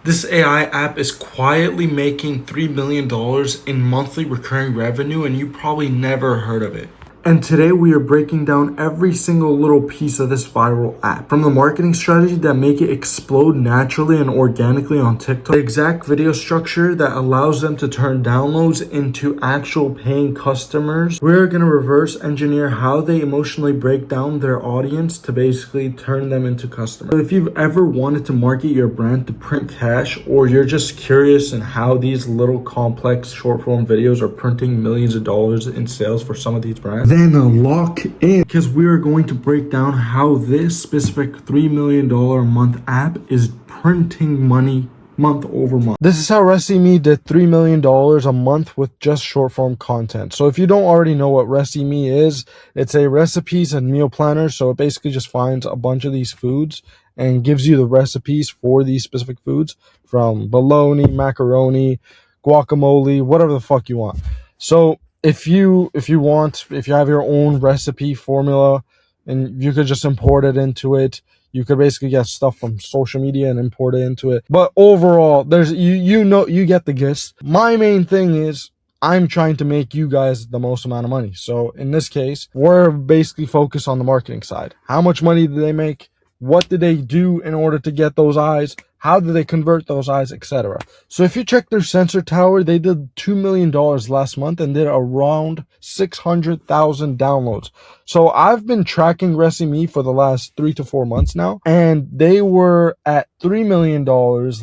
This AI app is quietly making $3 million in monthly recurring revenue, and you probably never heard of it. And today we are breaking down every single little piece of this viral app. From the marketing strategy that make it explode naturally and organically on TikTok, the exact video structure that allows them to turn downloads into actual paying customers. We're going to reverse engineer how they emotionally break down their audience to basically turn them into customers. So if you've ever wanted to market your brand to print cash, or you're just curious in how these little complex short form videos are printing millions of dollars in sales for some of these brands, then lock in, because we are going to break down how this specific $3 million a month app is printing money month over month. This is how ReciMe did $3 million a month with just short form content. So if you don't already know what ReciMe is, it's a recipes and meal planner. So it basically just finds a bunch of these foods and gives you the recipes for these specific foods, from bologna, macaroni, guacamole, whatever the fuck you want. So if you have your own recipe formula and you could just import it into it, you could basically get stuff from social media and import it into it. But overall, there's you get the gist. My main thing is I'm trying to make you guys the most amount of money. So in this case, we're basically focused on the marketing side. How much money do they make? What did they do in order to get those eyes? How do they convert those eyes, etc.? So if you check their Sensor Tower, they did $2 million last month and did around 600,000 downloads. So I've been tracking ReciMe for the last 3 to 4 months now, and they were at $3 million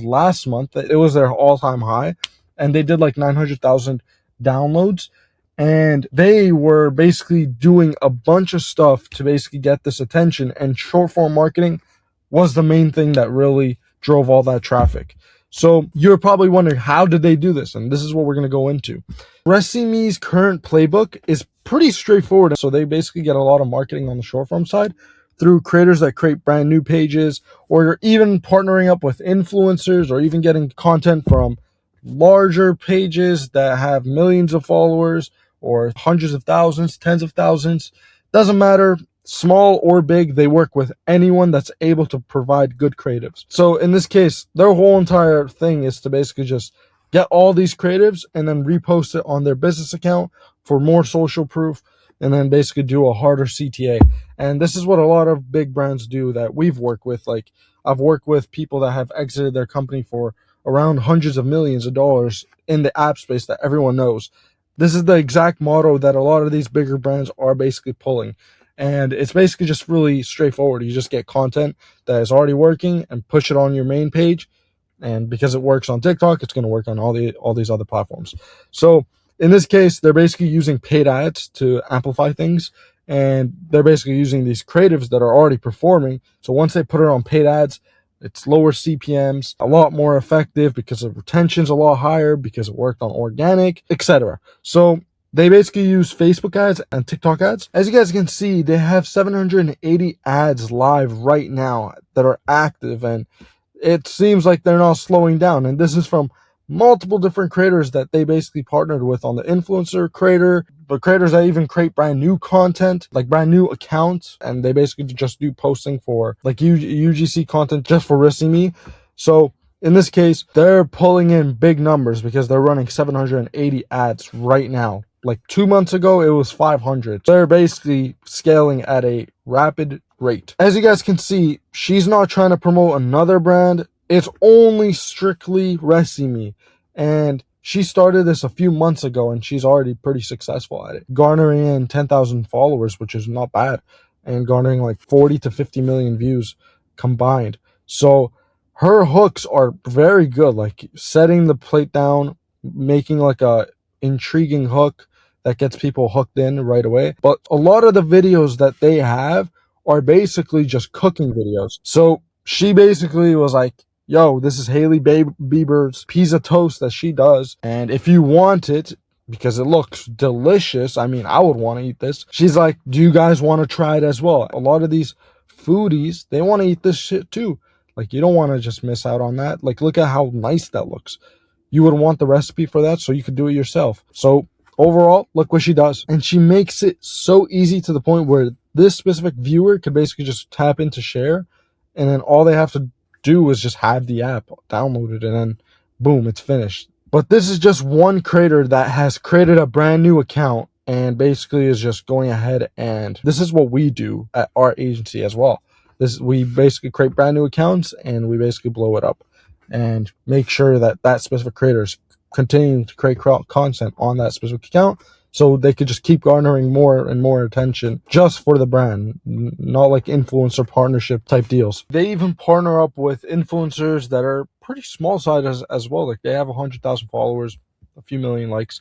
last month. It was their all-time high, and they did like 900,000 downloads. And they were basically doing a bunch of stuff to basically get this attention, and short form marketing was the main thing that really drove all that traffic. So you're probably wondering, how did they do this? And this is what we're going to go into. ReciMe's current playbook is pretty straightforward. So they basically get a lot of marketing on the short form side through creators that create brand new pages, or even partnering up with influencers, or even getting content from larger pages that have millions of followers, or hundreds of thousands, tens of thousands. Doesn't matter, small or big, they work with anyone that's able to provide good creatives. So in this case, their whole entire thing is to basically just get all these creatives and then repost it on their business account for more social proof, and then basically do a harder CTA. And this is what a lot of big brands do that we've worked with. Like, I've worked with people that have exited their company for around hundreds of millions of dollars in the app space that everyone knows. This is the exact motto that a lot of these bigger brands are basically pulling. And it's basically just really straightforward. You just get content that is already working and push it on your main page. And because it works on TikTok, it's going to work on all these other platforms. So in this case, they're basically using paid ads to amplify things. And they're basically using these creatives that are already performing. So once they put it on paid ads, it's lower CPMs, a lot more effective because the retention's a lot higher because it worked on organic, etc. So they basically use Facebook ads and TikTok ads. As you guys can see, they have 780 ads live right now that are active, and it seems like they're not slowing down. And this is from multiple different creators that they basically partnered with on the influencer creator, but creators that even create brand new content, like brand new accounts, and they basically just do posting for like UGC content just for ReciMe. So in this case, they're pulling in big numbers because they're running 780 ads right now. Like 2 months ago, it was 500. They're basically scaling at a rapid rate. As you guys can see, she's not trying to promote another brand. It's only strictly ReciMe. And she started this a few months ago, and she's already pretty successful at it, garnering in 10,000 followers, which is not bad, and garnering like 40 to 50 million views combined. So her hooks are very good, like setting the plate down, making like a intriguing hook that gets people hooked in right away. But a lot of the videos that they have are basically just cooking videos. So she basically was like, yo, this is Hailey Bieber's pizza toast that she does, and if you want it, because it looks delicious, I mean, I would want to eat this. She's like, do you guys want to try it as well? A lot of these foodies, they want to eat this shit too. Like, you don't want to just miss out on that. Like, look at how nice that looks. You would want the recipe for that so you could do it yourself. So overall, look what she does. And she makes it so easy to the point where this specific viewer could basically just tap into share, and then all they have to do is just have the app downloaded and then boom, it's finished. But this is just one creator that has created a brand new account and basically is just going ahead, and this is what we do at our agency as well. We basically create brand new accounts and we basically blow it up and make sure that that specific creator is continuing to create content on that specific account, so they could just keep garnering more and more attention just for the brand, not like influencer partnership type deals. They even partner up with influencers that are pretty small size as well. Like they have 100,000 followers, a few million likes.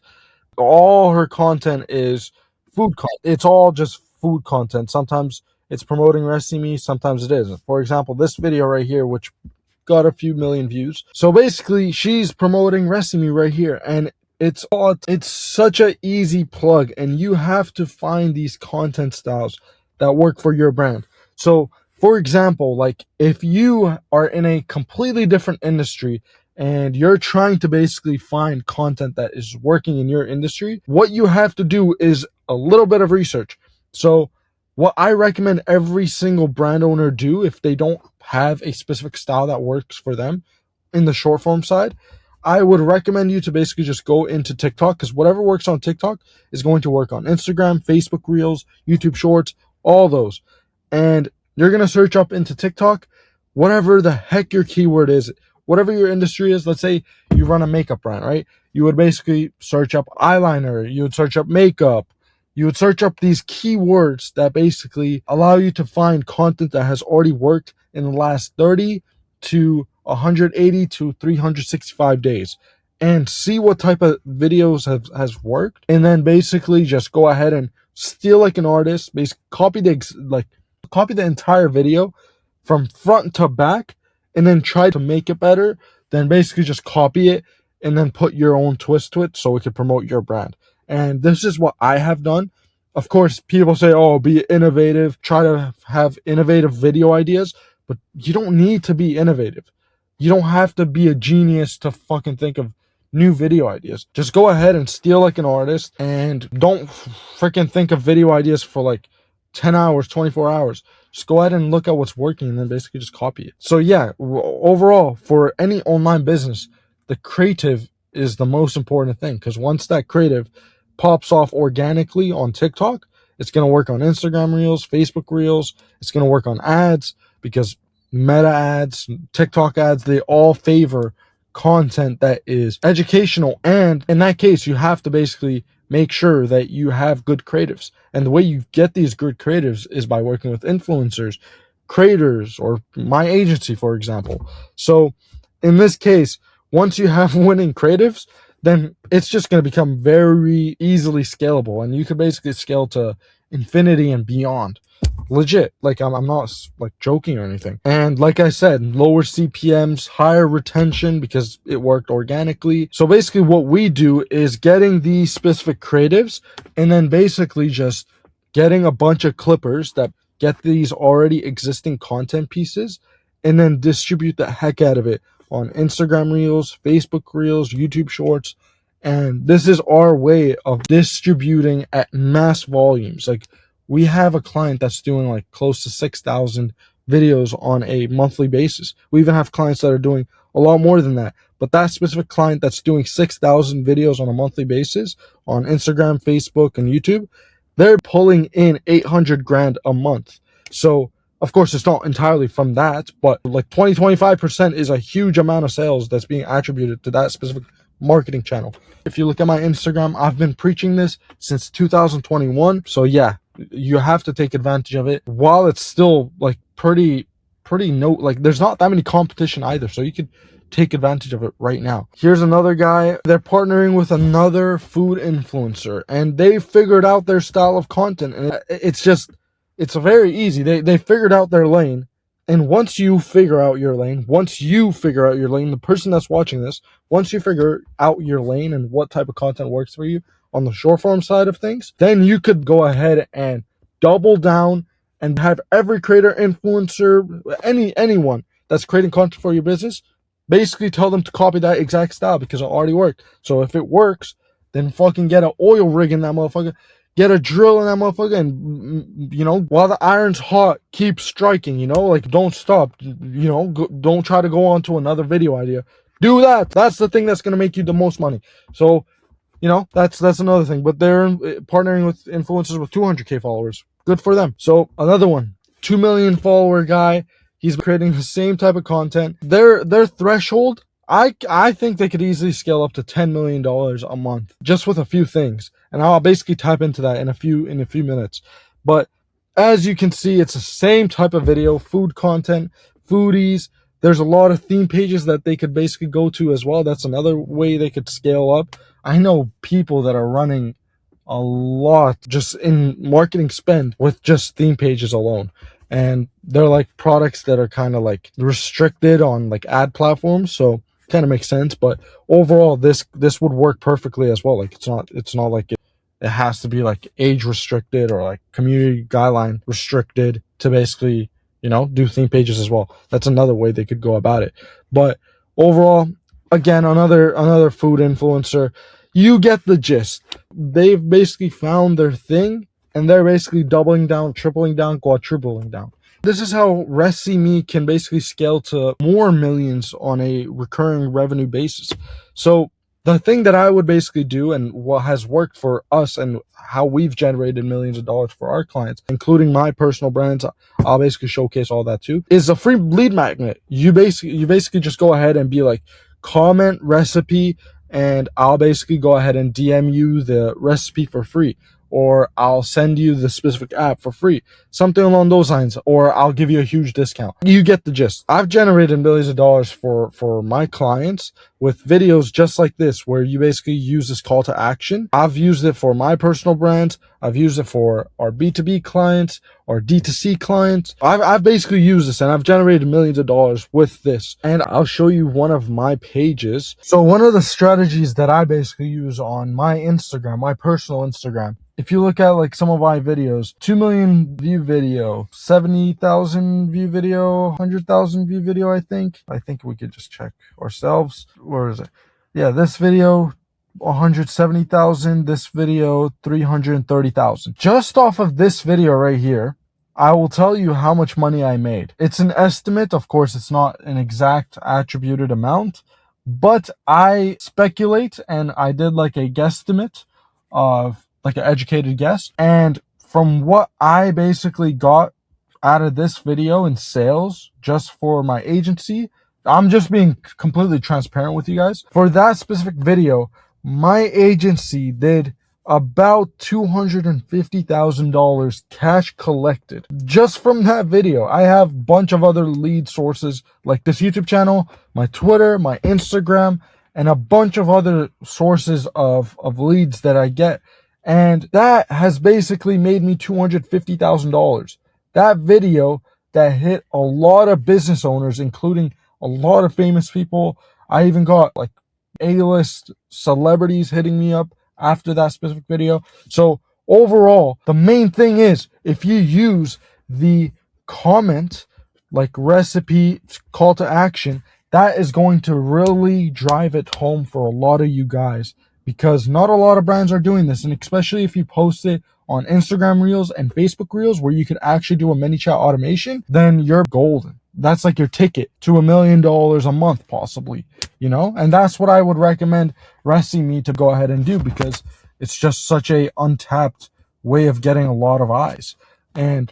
All her content is food content. It's all just food content. Sometimes it's promoting Resimi, sometimes it isn't. For example, this video right here, which got a few million views. So basically, she's promoting Resimi right here, and it's such a easy plug, and you have to find these content styles that work for your brand. So, for example, like if you are in a completely different industry and you're trying to basically find content that is working in your industry, what you have to do is a little bit of research. So what I recommend every single brand owner do if they don't have a specific style that works for them in the short form side, I would recommend you to basically just go into TikTok, because whatever works on TikTok is going to work on Instagram, Facebook Reels, YouTube Shorts, all those. And you're going to search up into TikTok, whatever the heck your keyword is, whatever your industry is. Let's say you run a makeup brand, right? You would basically search up eyeliner, you would search up makeup, you would search up these keywords that basically allow you to find content that has already worked in the last 30 to 180 to 365 days and see what type of videos has worked, and then basically just go ahead and steal like an artist, basically copy the entire video from front to back and then try to make it better, then basically just copy it and then put your own twist to it so it can promote your brand. And this is what I have done. Of course, people say, oh, be innovative, try to have innovative video ideas, but you don't need to be innovative. You don't have to be a genius to fucking think of new video ideas. Just go ahead and steal like an artist and don't freaking think of video ideas for like 10 hours, 24 hours. Just go ahead and look at what's working and then basically just copy it. So yeah, overall, for any online business, the creative is the most important thing, because once that creative pops off organically on TikTok, it's going to work on Instagram Reels, Facebook Reels. It's going to work on ads, because Meta ads, TikTok ads, they all favor content that is educational. And in that case, you have to basically make sure that you have good creatives. And the way you get these good creatives is by working with influencers, creators, or my agency, for example. So in this case, once you have winning creatives, then it's just going to become very easily scalable, and you could basically scale to infinity and beyond. Legit. Like I'm not like joking or anything. And like I said, lower CPMs, higher retention because it worked organically. So basically what we do is getting these specific creatives and then basically just getting a bunch of clippers that get these already existing content pieces and then distribute the heck out of it on Instagram Reels, Facebook Reels, YouTube Shorts. And this is our way of distributing at mass volumes. Like we have a client that's doing like close to 6,000 videos on a monthly basis. We even have clients that are doing a lot more than that. But that specific client that's doing 6,000 videos on a monthly basis on Instagram, Facebook, and YouTube, they're pulling in 800 grand a month. So of course, it's not entirely from that, but like 25% is a huge amount of sales that's being attributed to that specific marketing channel. If you look at my Instagram, I've been preaching this since 2021. So yeah, you have to take advantage of it while it's still like pretty like there's not that many competition either. So you could take advantage of it right now. Here's another guy. They're partnering with another food influencer and they figured out their style of content, and it's very easy. They figured out their lane. And once you figure out your lane, the person that's watching this, once you figure out your lane and what type of content works for you on the short form side of things, then you could go ahead and double down and have every creator, influencer, anyone that's creating content for your business, basically tell them to copy that exact style because it already worked. So if it works, then fucking get an oil rig in that motherfucker. get a drill in that motherfucker and, you know, while the iron's hot, keep striking, you know, like don't stop, you know, don't try to go on to another video idea. Do that. That's the thing that's going to make you the most money. So, you know, that's another thing. But they're partnering with influencers with 200K followers. Good for them. So another one, 2 million follower guy. He's creating the same type of content. Their threshold, I think they could easily scale up to $10 million a month just with a few things. And I'll basically type into that in a few minutes. But as you can see, it's the same type of video, food content, foodies. There's a lot of theme pages that they could basically go to as well. That's another way they could scale up. I know people that are running a lot just in marketing spend with just theme pages alone. And they're like products that are kind of like restricted on like ad platforms. So kind of makes sense. But overall, this would work perfectly as well. Like it's not like it has to be like age restricted or like community guideline restricted to basically, you know, do theme pages as well. That's another way they could go about it. But overall, again, another food influencer. You get the gist. They've basically found their thing and they're basically doubling down, tripling down, quadrupling down. This is how ReciMe can basically scale to more millions on a recurring revenue basis. So the thing that I would basically do, and what has worked for us and how we've generated millions of dollars for our clients, including my personal brands, I'll basically showcase all that too, is a free lead magnet. You basically just go ahead and be like, comment recipe, and I'll basically go ahead and DM you the recipe for free. Or I'll send you the specific app for free, something along those lines, or I'll give you a huge discount. You get the gist. I've generated millions of dollars for my clients with videos just like this, where you basically use this call to action. I've used it for my personal brands. I've used it for our B2B clients, our D2C clients. I've basically used this and I've generated millions of dollars with this. And I'll show you one of my pages. So one of the strategies that I basically use on my Instagram, my personal Instagram, if you look at like some of my videos, 2 million view video, 70,000 view video, 100,000 view video, I think we could just check ourselves. Where is it? Yeah, this video, 170,000, this video, 330,000. Just off of this video right here, I will tell you how much money I made. It's an estimate. Of course, it's not an exact attributed amount, but I speculate and I did like a guesstimate of like an educated guess. And from what I basically got out of this video in sales just for my agency, I'm just being completely transparent with you guys. For that specific video, my agency did about $250,000 cash collected just from that video. I have a bunch of other lead sources like this YouTube channel, my Twitter, my Instagram, and a bunch of other sources of leads that I get. And that has basically made me $250,000. That video that hit a lot of business owners, including a lot of famous people. I even got like A-list celebrities hitting me up after that specific video. So overall, the main thing is if you use the comment, like recipe, call to action, that is going to really drive it home for a lot of you guys. Because not a lot of brands are doing this. And especially if you post it on Instagram Reels and Facebook Reels where you could actually do a ManyChat automation, then you're golden. That's like your ticket to $1 million a month, possibly, you know? And that's what I would recommend ReciMe to go ahead and do, because it's just such a untapped way of getting a lot of eyes. And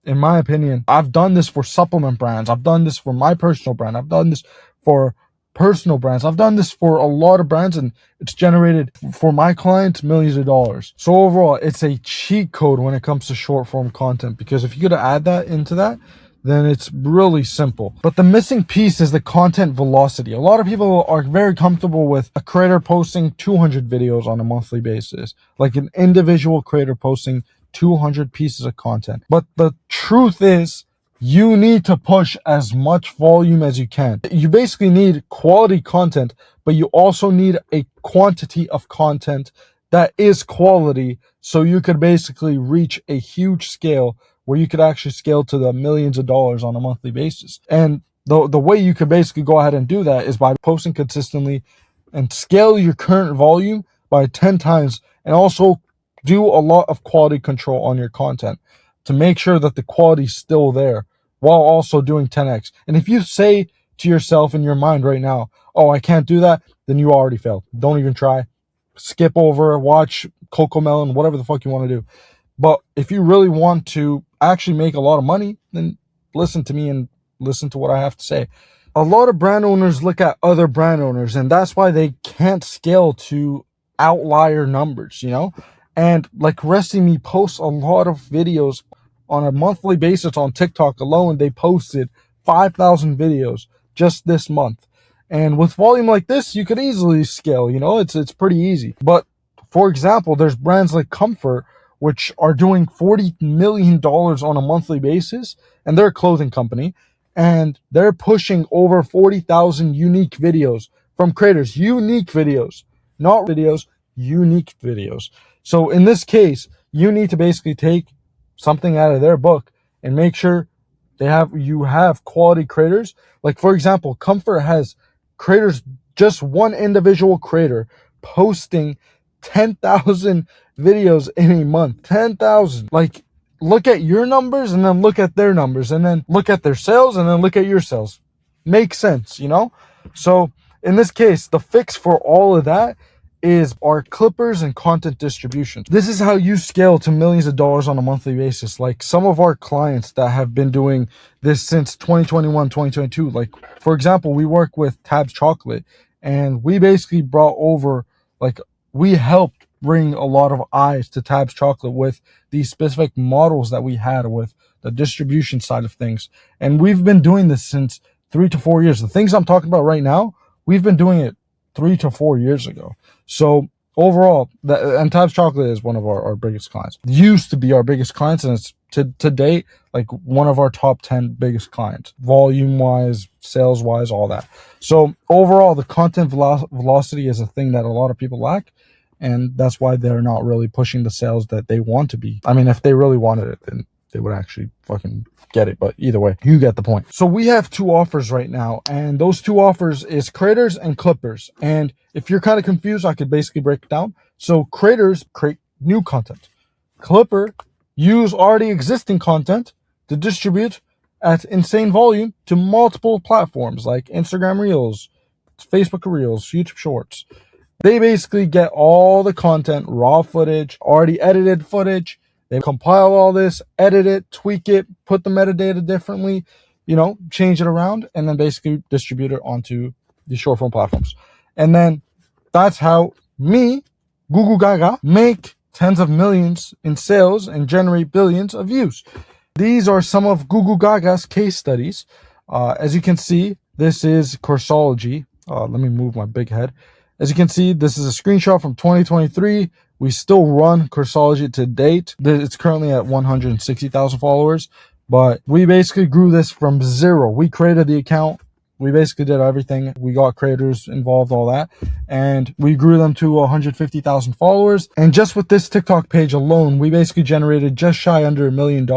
in my opinion, I've done this for supplement brands. I've done this for my personal brand. I've done this for personal brands. I've done this for a lot of brands and it's generated for my clients millions of dollars. So overall, it's a cheat code when it comes to short form content, because if you could add that into that, then it's really simple. But the missing piece is the content velocity. A lot of people are very comfortable with a creator posting 200 videos on a monthly basis, like an individual creator posting 200 pieces of content. But the truth is, you need to push as much volume as you can. You basically need quality content, but you also need a quantity of content that is quality, so you could basically reach a huge scale where you could actually scale to the millions of dollars on a monthly basis. And the way you could basically go ahead and do that is by posting consistently and scale your current volume by 10 times, and also do a lot of quality control on your content to make sure that the quality's still there while also doing 10x. And if you say to yourself in your mind right now, oh, I can't do that, then you already failed. Don't even try. Skip over, watch CoComelon, whatever the fuck you want to do. But if you really want to actually make a lot of money, then listen to me and listen to what I have to say. A lot of brand owners look at other brand owners, and that's why they can't scale to outlier numbers, you know? And like RestyMe posts a lot of videos on a monthly basis on TikTok alone. They posted 5,000 videos just this month. And with volume like this, you could easily scale, you know, it's pretty easy. But for example, there's brands like Comfort, which are doing $40 million on a monthly basis, and they're a clothing company. And they're pushing over 40,000 unique videos from creators. Unique videos, not videos, unique videos. So in this case, you need to basically take something out of their book and make sure you have quality creators. Like for example, Comfort has creators, just one individual creator posting 10,000 videos in a month. 10,000. Like, look at your numbers and then look at their numbers and then look at their sales and then look at your sales. Makes sense, you know? So in this case, the fix for all of that is our clippers and content distribution. This is how you scale to millions of dollars on a monthly basis. Like some of our clients that have been doing this since 2021, 2022. Like for example, we work with Tabs Chocolate, and we basically brought over, like, we helped bring a lot of eyes to Tabs Chocolate with these specific models that we had with the distribution side of things. And we've been doing this since 3 to 4 years. The things I'm talking about right now, we've been doing it 3 to 4 years ago. So overall, and Tabs Chocolate is one of our biggest clients. It used to be our biggest clients, and it's to date like one of our top 10 biggest clients, volume wise, sales wise, all that. So overall, the content velocity is a thing that a lot of people lack, and that's why they're not really pushing the sales that they want to be. I mean, if they really wanted it, then they would actually fucking get it. But either way, you get the point. So we have 2 offers right now, and those 2 offers is creators and clippers. And if you're kind of confused, I could basically break it down. So creators create new content. Clipper, use already existing content to distribute at insane volume to multiple platforms like Instagram Reels, Facebook Reels, YouTube Shorts. They basically get all the content, raw footage, already edited footage. They compile all this, edit it, tweak it, put the metadata differently, you know, change it around, and then basically distribute it onto the short form platforms. And then that's how me, Gugu Gaga, make tens of millions in sales and generate billions of views. These are some of Gugu Gaga's case studies. As you can see, this is Coursology. Let me move my big head. As you can see, this is a screenshot from 2023. We still run Coursology to date. It's currently at 160,000 followers, but we basically grew this from zero. We created the account. We basically did everything. We got creators involved, all that, and we grew them to 150,000 followers. And just with this TikTok page alone, we basically generated just shy under $1 million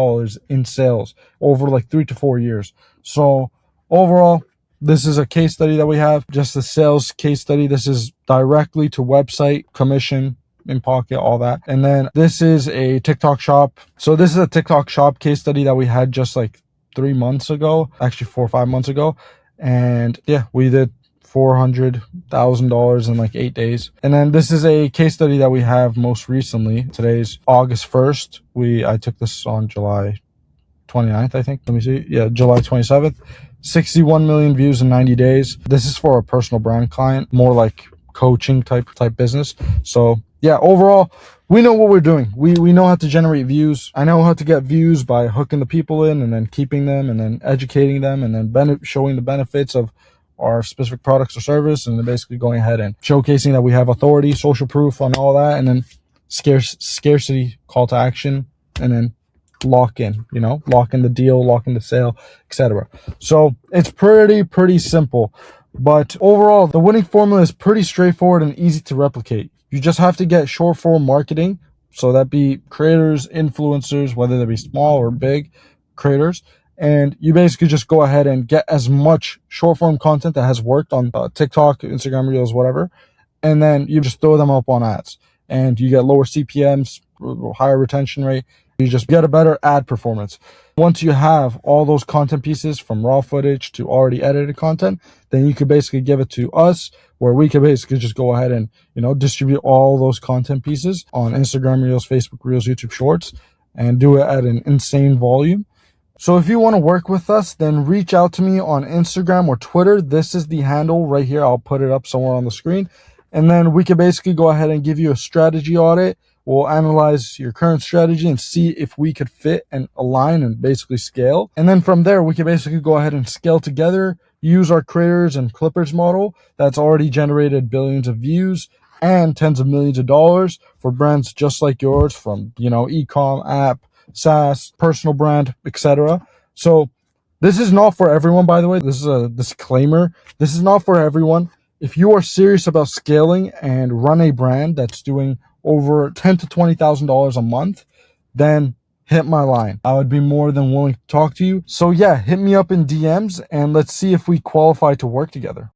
in sales over like 3 to 4 years. So overall, this is a case study that we have, just a sales case study. This is directly to website, commission, in pocket, all that. And then this is a TikTok shop. So this is a TikTok shop case study that we had just like 3 months ago, actually 4 or 5 months ago. And yeah, we did $400,000 in like 8 days. And then this is a case study that we have most recently. Today's August 1st. I took this on July 29th, I think. Let me see. Yeah, July 27th. 61 million views in 90 days. This is for a personal brand client, more like coaching type business. So yeah, overall, we know what we're doing. We know how to generate views. I know how to get views by hooking the people in and then keeping them and then educating them and then showing the benefits of our specific products or service, and then basically going ahead and showcasing that we have authority, social proof on all that, and then scarcity call to action, and then lock in the deal, lock in the sale, etc. So it's pretty simple. But overall, the winning formula is pretty straightforward and easy to replicate. You just have to get short form marketing. So that be creators, influencers, whether they be small or big creators. And you basically just go ahead and get as much short form content that has worked on TikTok, Instagram Reels, whatever. And then you just throw them up on ads, and you get lower CPMs, higher retention rate. You just get a better ad performance. Once you have all those content pieces from raw footage to already edited content, then you could basically give it to us, where we could basically just go ahead and, distribute all those content pieces on Instagram Reels, Facebook Reels, YouTube Shorts, and do it at an insane volume. So if you want to work with us, then reach out to me on Instagram or Twitter. This is the handle right here. I'll put it up somewhere on the screen. And then we can basically go ahead and give you a strategy audit. We'll analyze your current strategy and see if we could fit and align and basically scale. And then from there, we can basically go ahead and scale together, use our creators and clippers model that's already generated billions of views and tens of millions of dollars for brands just like yours, from, e-com, app, SaaS, personal brand, etc. So this is not for everyone, by the way. This is a disclaimer. This is not for everyone. If you are serious about scaling and run a brand that's doing over $10,000 to $20,000 a month, then hit my line. I would be more than willing to talk to you. So yeah, hit me up in DMs and let's see if we qualify to work together.